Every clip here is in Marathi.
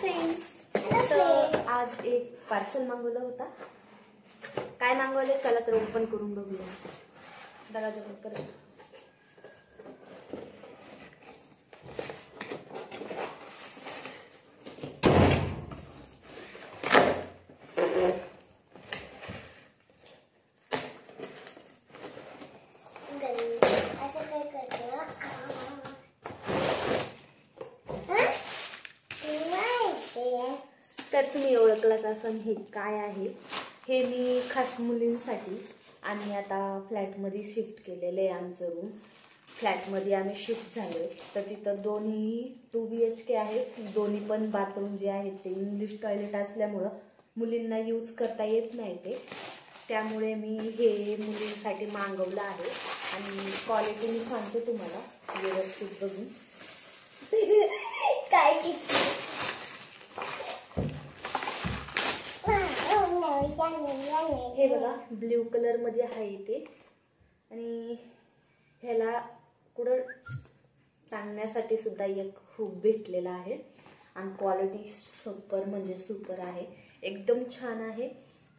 फ्रेंड्स, तर आज एक पार्सल मागवलं होता. काय मागवले चला तर ओपन करून बघूया. दरवाजा बंद कर. तर तुम्ही ओळखलाच असाल हे काय आहे. हे मी खास मुलींसाठी आणि आता फ्लॅटमध्ये शिफ्ट केलेलं आहे. आमचं रूम फ्लॅटमध्ये आम्ही शिफ्ट झालो. तर तिथं दोन्ही 2 BHK आहे. दोन्ही पण बाथरूम जे आहेत ते इंग्लिश टॉयलेट असल्यामुळं मुलींना यूज करता येत नाही ते. त्यामुळे मी हे मुलींसाठी मागवलं आहे आणि क्वालिटी मी सांगते तुम्हाला व्यवस्थित बघून. काय हे बघा ब्ल्यू कलर मध्ये आहे ते आणि ह्याला कुठं टांगण्यासाठी सुद्धा एक हुक भेटलेला आहे आणि क्वालिटी सुपर म्हणजे सुपर आहे. एकदम छान आहे.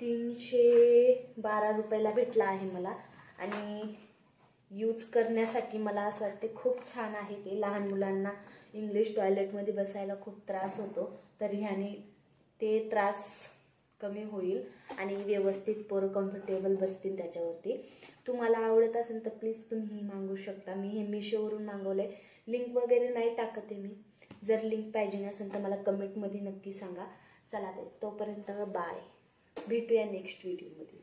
312 रुपयाला भेटला आहे मला आणि यूज करण्यासाठी मला असं वाटते खूप छान आहे ते. लहान मुलांना इंग्लिश टॉयलेटमध्ये बसायला खूप त्रास होतो तर ह्याने ते त्रास कमी होईल आणि व्यवस्थित पोरं कम्फर्टेबल बसतील त्याच्यावरती. तुम्हाला आवडत असेल तर प्लीज तुम्ही मागवू शकता. मी हे मिशोवरून मागवले. लिंक वगैरे नाही टाकत आहे मी. जर लिंक पाहिजे नसेल तर मला कमेंटमध्ये नक्की सांगा. चला तोपर्यंत बाय. भेटूया नेक्स्ट व्हिडिओमध्ये.